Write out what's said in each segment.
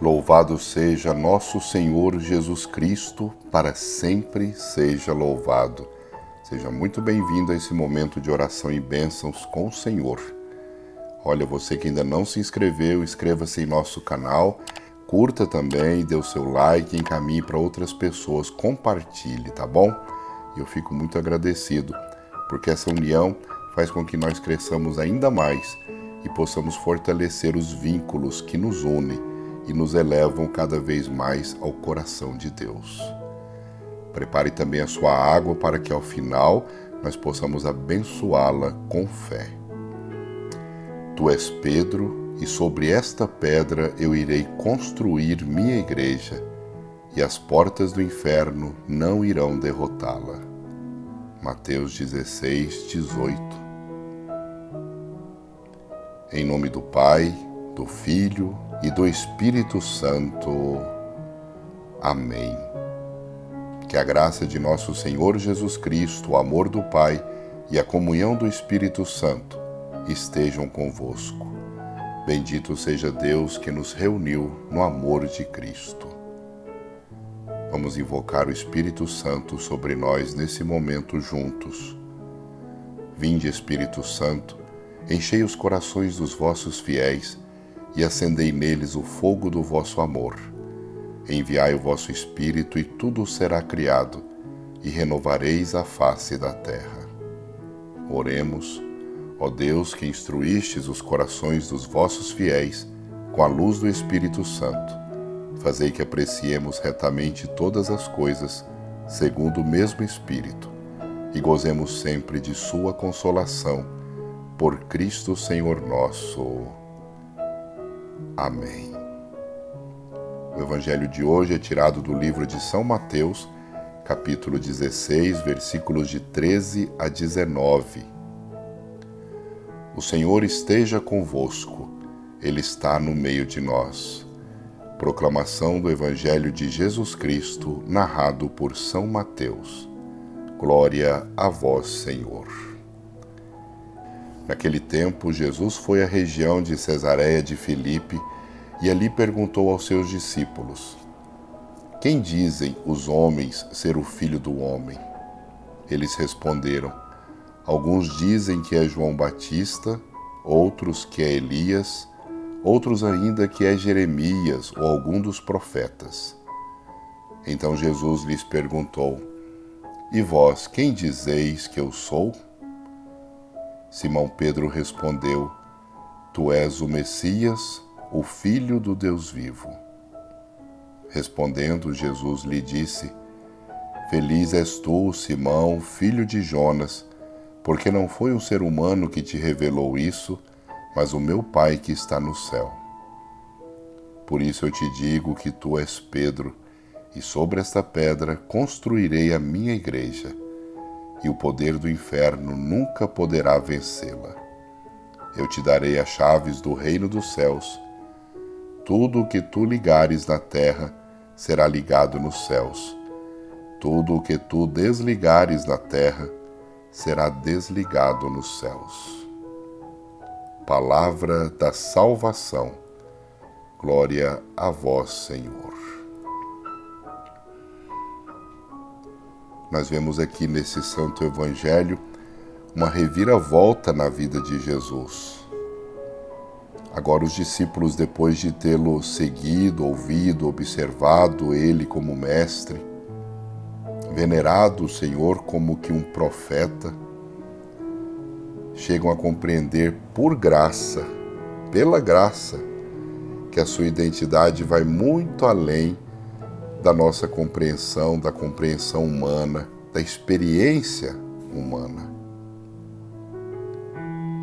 Louvado seja nosso Senhor Jesus Cristo, para sempre seja louvado. Seja muito bem-vindo a esse momento de oração e bênçãos com o Senhor. Olha, você que ainda não se inscreveu, inscreva-se em nosso canal, curta também, dê o seu like, encaminhe para outras pessoas, compartilhe, tá bom? E eu fico muito agradecido, porque essa união faz com que nós cresçamos ainda mais e possamos fortalecer os vínculos que nos unem e nos elevam cada vez mais ao coração de Deus. Prepare também a sua água para que ao final nós possamos abençoá-la com fé. Tu és Pedro, e sobre esta pedra eu irei construir minha igreja, e as portas do inferno não irão derrotá-la. Mateus 16, 18. Em nome do Pai, do Filho e do Espírito Santo. Amém. Que a graça de nosso Senhor Jesus Cristo, o amor do Pai e a comunhão do Espírito Santo estejam convosco. Bendito seja Deus que nos reuniu no amor de Cristo. Vamos invocar o Espírito Santo sobre nós nesse momento juntos. Vinde, Espírito Santo, enchei os corações dos vossos fiéis e acendei neles o fogo do vosso amor. Enviai o vosso Espírito e tudo será criado, e renovareis a face da terra. Oremos, ó Deus, que instruístes os corações dos vossos fiéis com a luz do Espírito Santo. Fazei que apreciemos retamente todas as coisas, segundo o mesmo Espírito, e gozemos sempre de sua consolação, por Cristo Senhor nosso. Amém. O evangelho de hoje é tirado do livro de São Mateus, capítulo 16, versículos de 13 a 19. O Senhor esteja convosco, Ele está no meio de nós. Proclamação do Evangelho de Jesus Cristo, narrado por São Mateus. Glória a vós, Senhor. Naquele tempo, Jesus foi à região de Cesareia de Filipe e ali perguntou aos seus discípulos: Quem dizem os homens ser o Filho do Homem? Eles responderam: Alguns dizem que é João Batista, outros que é Elias, outros ainda que é Jeremias ou algum dos profetas. Então Jesus lhes perguntou: E vós, quem dizeis que eu sou? Simão Pedro respondeu: Tu és o Messias, o Filho do Deus vivo. Respondendo, Jesus lhe disse: Feliz és tu, Simão, filho de Jonas, porque não foi um ser humano que te revelou isso, mas o meu Pai que está no céu. Por isso eu te digo que tu és Pedro, e sobre esta pedra construirei a minha igreja, e o poder do inferno nunca poderá vencê-la. Eu te darei as chaves do reino dos céus. Tudo o que tu ligares na terra será ligado nos céus. Tudo o que tu desligares na terra será desligado nos céus. Palavra da salvação. Glória a vós, Senhor. Nós vemos aqui nesse Santo Evangelho uma reviravolta na vida de Jesus. Agora os discípulos, depois de tê-lo seguido, ouvido, observado ele como mestre, venerado o Senhor como que um profeta, chegam a compreender por graça, pela graça, que a sua identidade vai muito além da nossa compreensão, da compreensão humana, da experiência humana.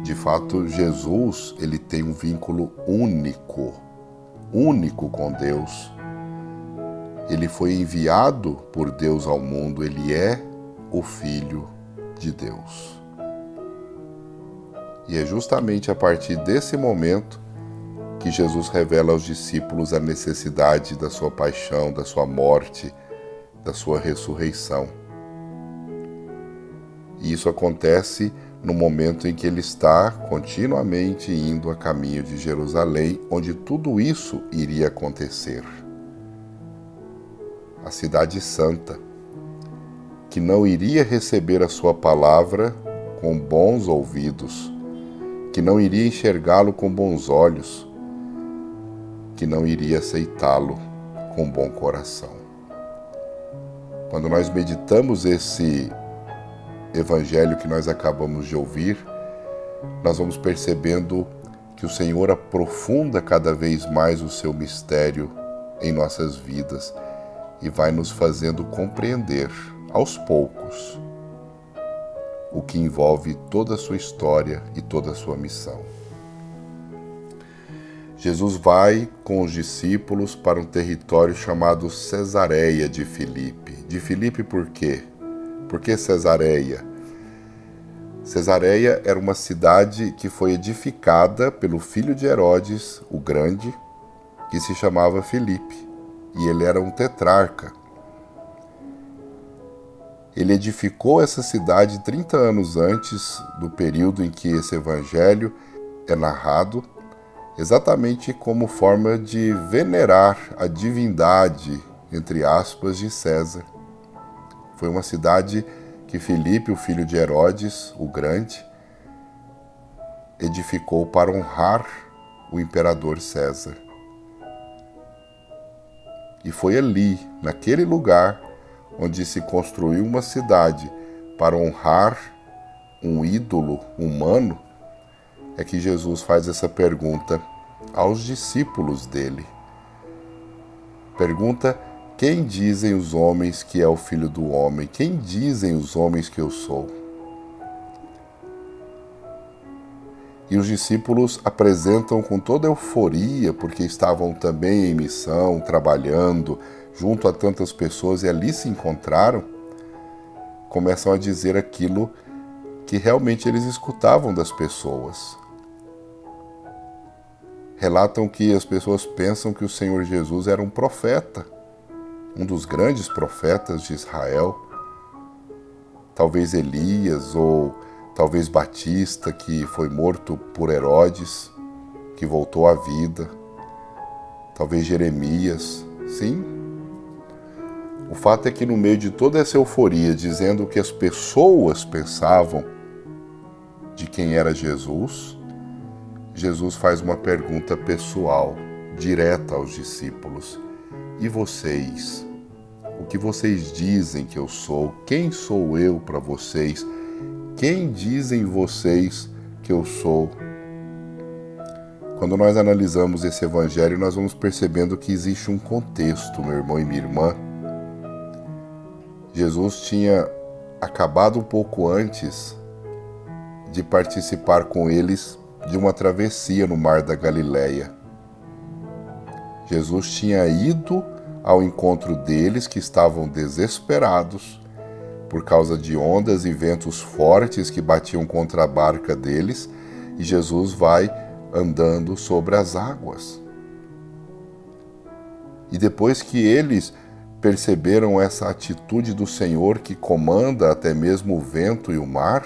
De fato, Jesus, ele tem um vínculo único com Deus. Ele foi enviado por Deus ao mundo, ele é o Filho de Deus. E é justamente a partir desse momento que Jesus revela aos discípulos a necessidade da sua paixão, da sua morte, da sua ressurreição. E isso acontece no momento em que ele está continuamente indo a caminho de Jerusalém, onde tudo isso iria acontecer. A cidade santa, que não iria receber a sua palavra com bons ouvidos, que não iria enxergá-lo com bons olhos, que não iria aceitá-lo com bom coração. Quando nós meditamos esse evangelho que nós acabamos de ouvir, nós vamos percebendo que o Senhor aprofunda cada vez mais o seu mistério em nossas vidas e vai nos fazendo compreender, aos poucos, o que envolve toda a sua história e toda a sua missão. Jesus vai com os discípulos para um território chamado Cesareia de Filipe. De Filipe por quê? Por que Cesareia? Cesareia era uma cidade que foi edificada pelo filho de Herodes, o Grande, que se chamava Filipe, e ele era um tetrarca. Ele edificou essa cidade 30 anos antes do período em que esse evangelho é narrado, exatamente como forma de venerar a divindade, entre aspas, de César. Foi uma cidade que Filipe, o filho de Herodes, o Grande, edificou para honrar o imperador César. E foi ali, naquele lugar, onde se construiu uma cidade para honrar um ídolo humano, é que Jesus faz essa pergunta aos discípulos dele. Pergunta: quem dizem os homens que é o Filho do Homem? Quem dizem os homens que eu sou? E os discípulos apresentam com toda euforia, porque estavam também em missão, trabalhando junto a tantas pessoas e ali se encontraram, começam a dizer aquilo que realmente eles escutavam das pessoas. Relatam que as pessoas pensam que o Senhor Jesus era um profeta, um dos grandes profetas de Israel, talvez Elias ou talvez Batista, que foi morto por Herodes, que voltou à vida, talvez Jeremias, sim. O fato é que no meio de toda essa euforia, dizendo o que as pessoas pensavam de quem era Jesus, Jesus faz uma pergunta pessoal, direta aos discípulos. E vocês? O que vocês dizem que eu sou? Quem sou eu para vocês? Quem dizem vocês que eu sou? Quando nós analisamos esse evangelho, nós vamos percebendo que existe um contexto, meu irmão e minha irmã. Jesus tinha acabado um pouco antes de participar com eles de uma travessia no mar da Galileia. Jesus tinha ido ao encontro deles que estavam desesperados por causa de ondas e ventos fortes que batiam contra a barca deles, e Jesus vai andando sobre as águas. E depois que eles perceberam essa atitude do Senhor que comanda até mesmo o vento e o mar,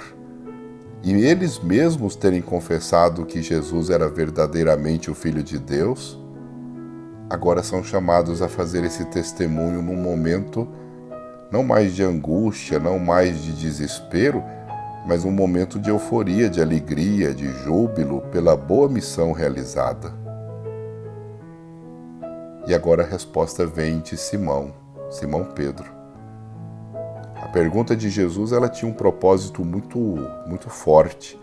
e eles mesmos terem confessado que Jesus era verdadeiramente o Filho de Deus, agora são chamados a fazer esse testemunho num momento não mais de angústia, não mais de desespero, mas um momento de euforia, de alegria, de júbilo pela boa missão realizada. E agora a resposta vem de Simão Pedro. A pergunta de Jesus, ela tinha um propósito muito forte.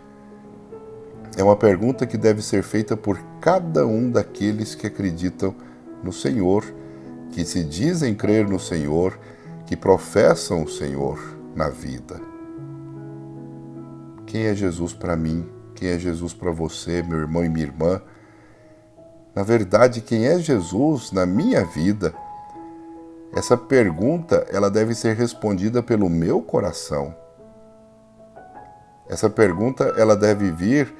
É uma pergunta que deve ser feita por cada um daqueles que acreditam no Senhor, que se dizem crer no Senhor, que professam o Senhor na vida. Quem é Jesus para mim? Quem é Jesus para você, meu irmão e minha irmã? Na verdade, quem é Jesus na minha vida? Essa pergunta, ela deve ser respondida pelo meu coração. Essa pergunta, ela deve vir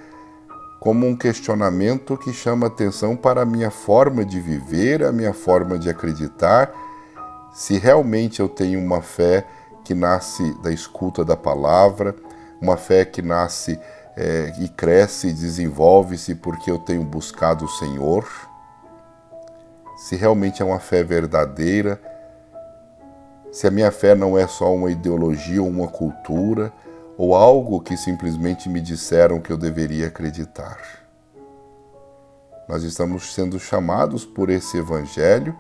como um questionamento que chama atenção para a minha forma de viver, a minha forma de acreditar, se realmente eu tenho uma fé que nasce da escuta da palavra, uma fé que nasce e cresce e desenvolve-se porque eu tenho buscado o Senhor, se realmente é uma fé verdadeira, se a minha fé não é só uma ideologia ou uma cultura, ou algo que simplesmente me disseram que eu deveria acreditar. Nós estamos sendo chamados por esse Evangelho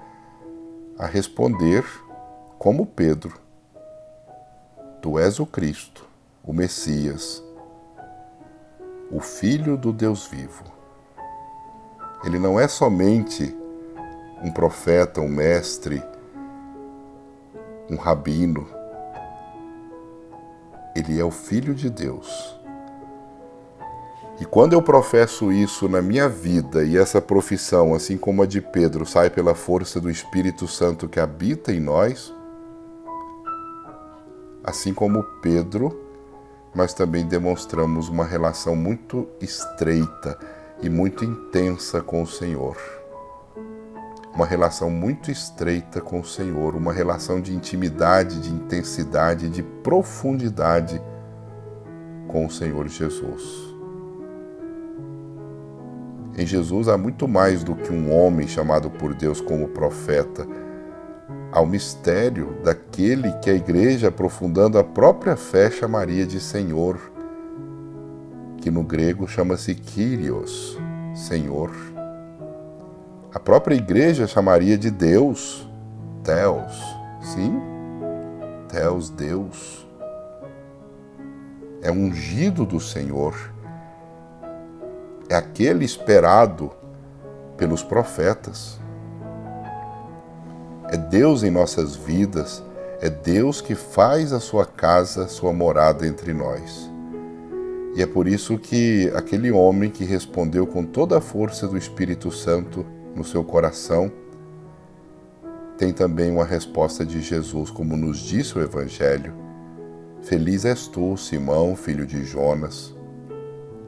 a responder como Pedro: Tu és o Cristo, o Messias, o Filho do Deus vivo. Ele não é somente um profeta, um mestre, um rabino. Ele é o Filho de Deus. E quando eu professo isso na minha vida, e essa profissão, assim como a de Pedro, sai pela força do Espírito Santo que habita em nós, assim como Pedro, nós também demonstramos uma relação muito estreita e muito intensa com o Senhor. Uma relação muito estreita com o Senhor, uma relação de intimidade, de intensidade, de profundidade com o Senhor Jesus. Em Jesus há muito mais do que um homem chamado por Deus como profeta. Há o mistério daquele que a igreja, aprofundando a própria fé, chamaria de Senhor, que no grego chama-se Kyrios, Senhor. A própria igreja chamaria de Deus, Theos, sim, Theos, Deus. É ungido do Senhor. É aquele esperado pelos profetas. É Deus em nossas vidas, é Deus que faz a sua casa, sua morada entre nós. E é por isso que aquele homem que respondeu com toda a força do Espírito Santo no seu coração, tem também uma resposta de Jesus, como nos disse o Evangelho: Feliz és tu, Simão, filho de Jonas,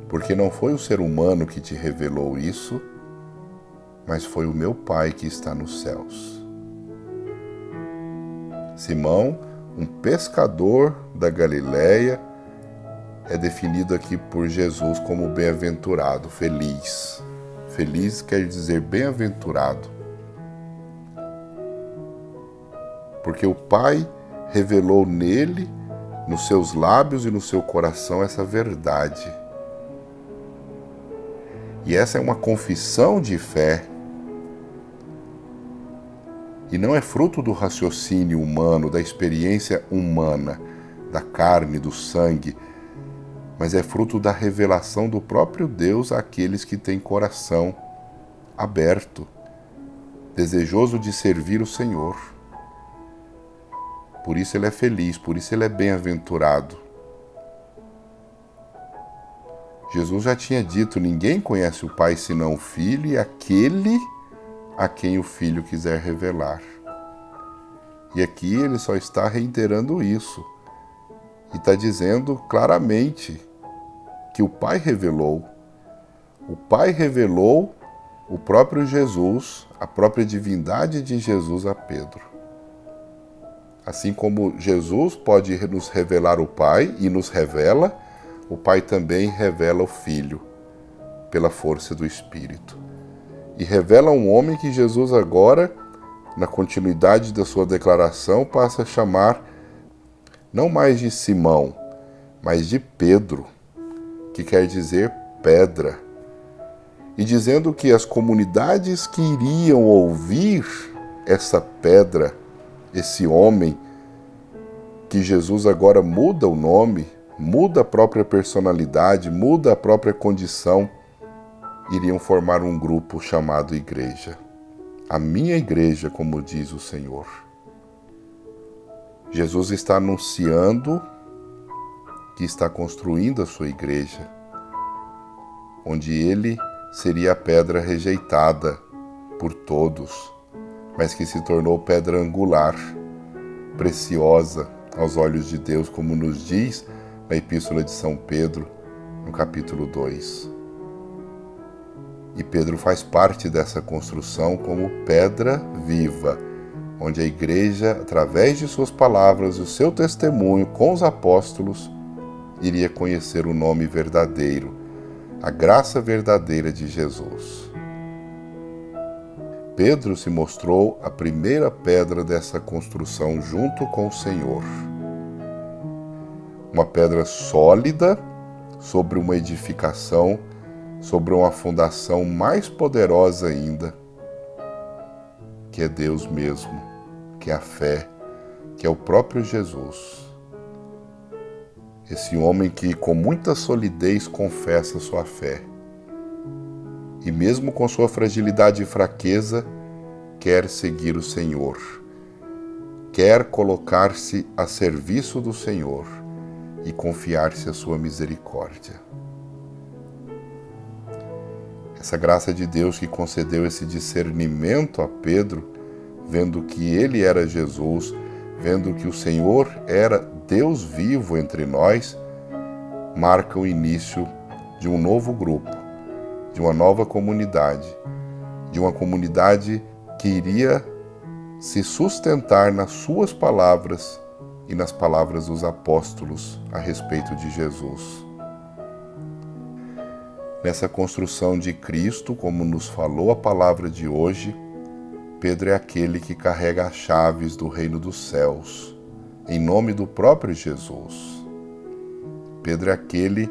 porque não foi o ser humano que te revelou isso, mas foi o meu Pai que está nos céus. Simão, um pescador da Galileia, é definido aqui por Jesus como bem-aventurado, feliz. Feliz quer dizer bem-aventurado. Porque o Pai revelou nele, nos seus lábios e no seu coração, essa verdade. E essa é uma confissão de fé. E não é fruto do raciocínio humano, da experiência humana, da carne, do sangue, mas é fruto da revelação do próprio Deus àqueles que têm coração aberto, desejoso de servir o Senhor. Por isso ele é feliz, por isso ele é bem-aventurado. Jesus já tinha dito: ninguém conhece o Pai senão o Filho e aquele a quem o Filho quiser revelar. E aqui ele só está reiterando isso. E está dizendo claramente que o Pai revelou. O Pai revelou o próprio Jesus, a própria divindade de Jesus a Pedro. Assim como Jesus pode nos revelar o Pai e nos revela, o Pai também revela o Filho, pela força do Espírito. E revela um homem que Jesus agora, na continuidade da sua declaração, passa a chamar não mais de Simão, mas de Pedro, que quer dizer pedra. E dizendo que as comunidades que iriam ouvir essa pedra, esse homem, que Jesus agora muda o nome, muda a própria personalidade, muda a própria condição, iriam formar um grupo chamado igreja. A minha igreja, como diz o Senhor. Jesus está anunciando que está construindo a sua igreja, onde ele seria a pedra rejeitada por todos, mas que se tornou pedra angular, preciosa aos olhos de Deus, como nos diz na Epístola de São Pedro, no capítulo 2. E Pedro faz parte dessa construção como pedra viva, onde a igreja, através de suas palavras e o seu testemunho com os apóstolos, iria conhecer o nome verdadeiro, a graça verdadeira de Jesus. Pedro se mostrou a primeira pedra dessa construção junto com o Senhor. Uma pedra sólida sobre uma edificação, sobre uma fundação mais poderosa ainda, que é Deus mesmo, que é a fé, que é o próprio Jesus. Esse homem que com muita solidez confessa sua fé. E mesmo com sua fragilidade e fraqueza, quer seguir o Senhor. Quer colocar-se a serviço do Senhor e confiar-se à sua misericórdia. Essa graça de Deus que concedeu esse discernimento a Pedro, vendo que ele era Jesus, vendo que o Senhor era Deus vivo entre nós, marca o início de um novo grupo, de uma nova comunidade, de uma comunidade que iria se sustentar nas suas palavras e nas palavras dos apóstolos a respeito de Jesus. Nessa construção de Cristo, como nos falou a palavra de hoje, Pedro é aquele que carrega as chaves do reino dos céus, em nome do próprio Jesus. Pedro é aquele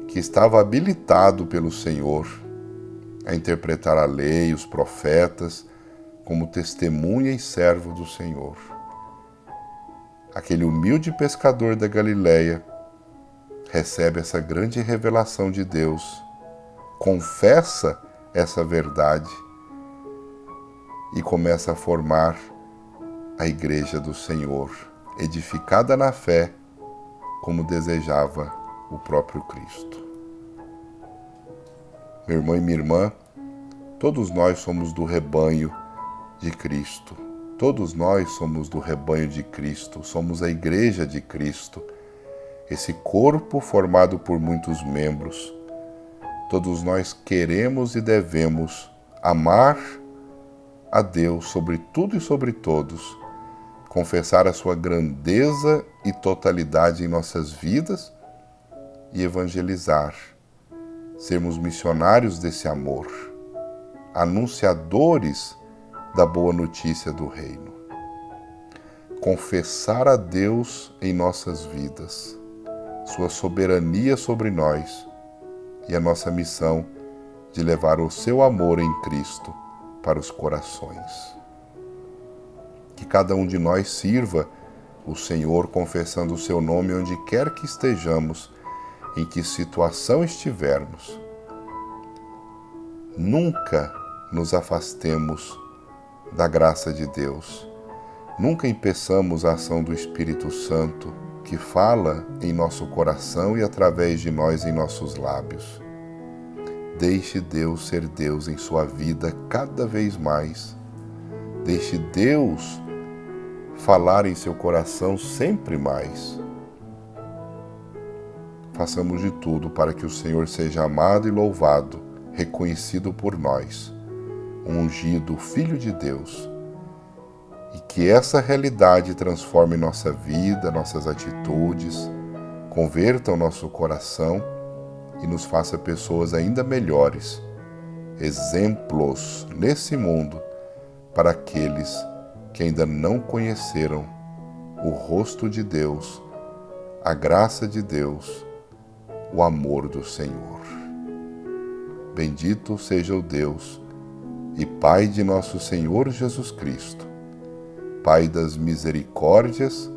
que estava habilitado pelo Senhor a interpretar a lei, os profetas, como testemunha e servo do Senhor. Aquele humilde pescador da Galileia recebe essa grande revelação de Deus, confessa essa verdade e começa a formar a igreja do Senhor, edificada na fé, como desejava o próprio Cristo. Meu irmão e minha irmã, todos nós somos do rebanho de Cristo. Todos nós somos do rebanho de Cristo, somos a igreja de Cristo, esse corpo formado por muitos membros. Todos nós queremos e devemos amar a Deus sobre tudo e sobre todos, confessar a sua grandeza e totalidade em nossas vidas e evangelizar, sermos missionários desse amor, anunciadores da boa notícia do reino. Confessar a Deus em nossas vidas, sua soberania sobre nós e a nossa missão de levar o seu amor em Cristo para os corações. Que cada um de nós sirva o Senhor confessando o seu nome onde quer que estejamos, em que situação estivermos. Nunca nos afastemos da graça de Deus. Nunca impeçamos a ação do Espírito Santo que fala em nosso coração e através de nós em nossos lábios. Deixe Deus ser Deus em sua vida cada vez mais. Deixe Deus falar em seu coração sempre mais. Façamos de tudo para que o Senhor seja amado e louvado, reconhecido por nós, um ungido Filho de Deus, e que essa realidade transforme nossa vida, nossas atitudes, converta o nosso coração e nos faça pessoas ainda melhores, exemplos nesse mundo para aqueles que ainda não conheceram o rosto de Deus, a graça de Deus, o amor do Senhor. Bendito seja o Deus e Pai de nosso Senhor Jesus Cristo, Pai das misericórdias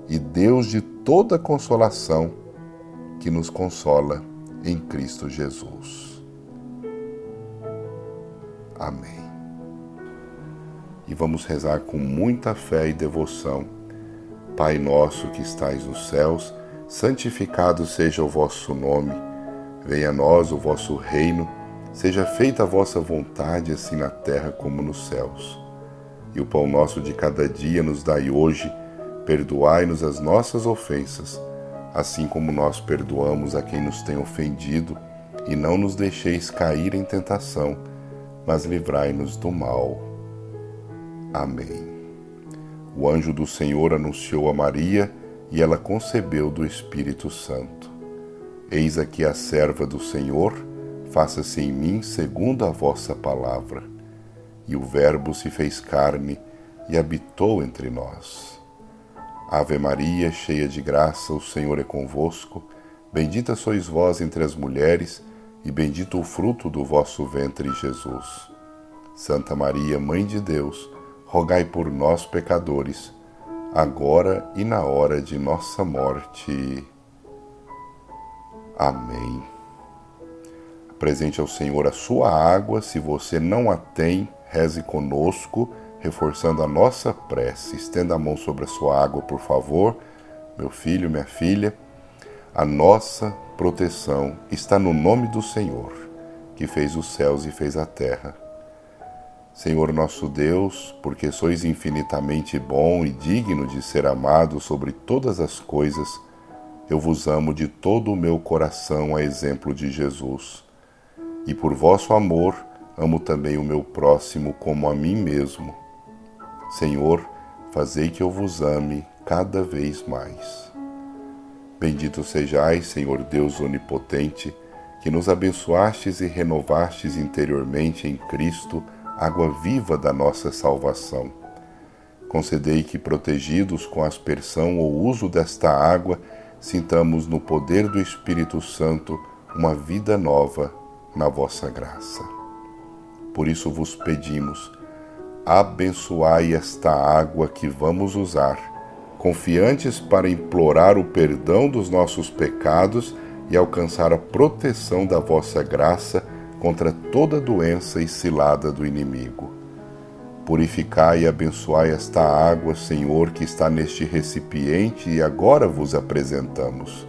e Deus de toda consolação, que nos consola em Cristo Jesus. Amém. E vamos rezar com muita fé e devoção. Pai nosso que estais nos céus, santificado seja o vosso nome. Venha a nós o vosso reino. Seja feita a vossa vontade, assim na terra como nos céus. E o pão nosso de cada dia nos dai hoje. Perdoai-nos as nossas ofensas, assim como nós perdoamos a quem nos tem ofendido. E não nos deixeis cair em tentação, mas livrai-nos do mal. Amém. O anjo do Senhor anunciou a Maria, e ela concebeu do Espírito Santo. Eis aqui a serva do Senhor, faça-se em mim segundo a vossa palavra. E o Verbo se fez carne e habitou entre nós. Ave Maria, cheia de graça, o Senhor é convosco. Bendita sois vós entre as mulheres, e bendito o fruto do vosso ventre, Jesus. Santa Maria, Mãe de Deus, rogai por nós, pecadores, agora e na hora de nossa morte. Amém. Apresente ao Senhor a sua água. Se você não a tem, reze conosco, reforçando a nossa prece. Estenda a mão sobre a sua água, por favor, meu filho, minha filha. A nossa proteção está no nome do Senhor, que fez os céus e fez a terra. Senhor nosso Deus, porque sois infinitamente bom e digno de ser amado sobre todas as coisas, eu vos amo de todo o meu coração, a exemplo de Jesus. E por vosso amor, amo também o meu próximo como a mim mesmo. Senhor, fazei que eu vos ame cada vez mais. Bendito sejais, Senhor Deus onipotente, que nos abençoastes e renovastes interiormente em Cristo, água viva da nossa salvação. Concedei que, protegidos com a aspersão ou uso desta água, sintamos no poder do Espírito Santo uma vida nova na vossa graça. Por isso vos pedimos, abençoai esta água que vamos usar, confiantes para implorar o perdão dos nossos pecados e alcançar a proteção da vossa graça contra toda doença e cilada do inimigo. Purificai e abençoai esta água, Senhor, que está neste recipiente e agora vos apresentamos.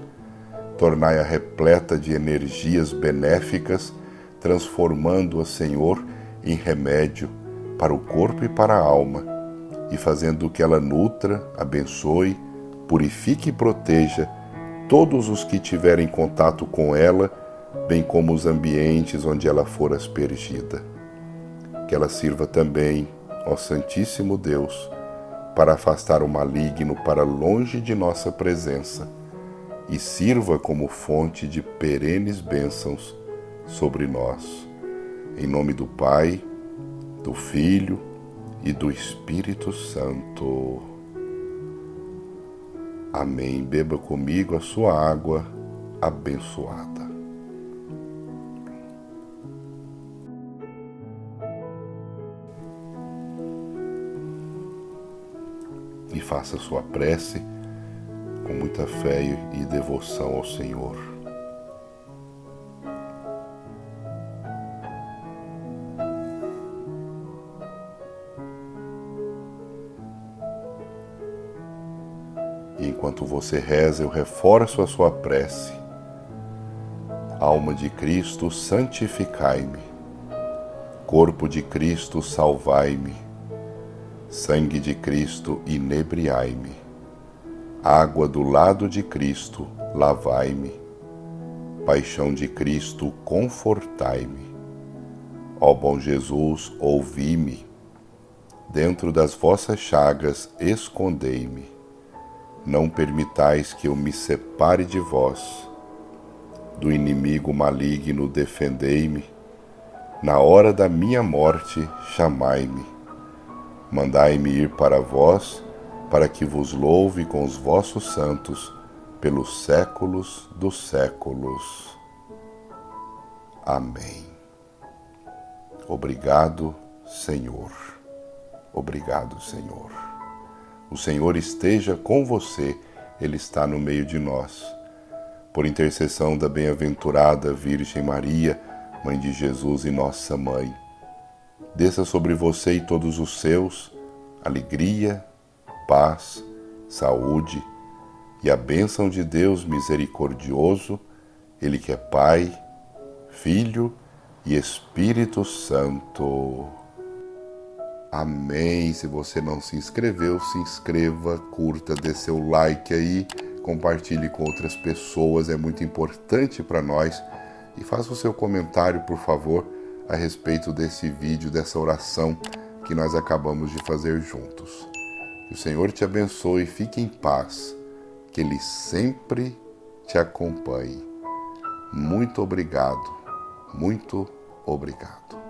Tornai-a repleta de energias benéficas, transformando-a, Senhor, em remédio para o corpo e para a alma, e fazendo que ela nutra, abençoe, purifique e proteja todos os que tiverem contato com ela, bem como os ambientes onde ela for aspergida. Que ela sirva também, ó Santíssimo Deus, para afastar o maligno para longe de nossa presença e sirva como fonte de perenes bênçãos sobre nós. Em nome do Pai, do Filho e do Espírito Santo. Amém. Beba comigo a sua água abençoada. E faça sua prece com muita fé e devoção ao Senhor. E enquanto você reza, eu reforço a sua prece. Alma de Cristo, santificai-me. Corpo de Cristo, salvai-me. Sangue de Cristo, inebriai-me. Água do lado de Cristo, lavai-me. Paixão de Cristo, confortai-me. Ó bom Jesus, ouvi-me. Dentro das vossas chagas, escondei-me. Não permitais que eu me separe de vós. Do inimigo maligno, defendei-me. Na hora da minha morte, chamai-me. Mandai-me ir para vós, para que vos louve com os vossos santos, pelos séculos dos séculos. Amém. Obrigado, Senhor. Obrigado, Senhor. O Senhor esteja com você, Ele está no meio de nós. Por intercessão da bem-aventurada Virgem Maria, Mãe de Jesus e Nossa Mãe, desça sobre você e todos os seus alegria, paz, saúde e a bênção de Deus misericordioso, Ele que é Pai, Filho e Espírito Santo. Amém. Se você não se inscreveu, se inscreva, curta, dê seu like aí, compartilhe com outras pessoas, é muito importante para nós. E faça o seu comentário, por favor, a respeito desse vídeo, dessa oração que nós acabamos de fazer juntos. Que o Senhor te abençoe, fique em paz, que Ele sempre te acompanhe. Muito obrigado, muito obrigado.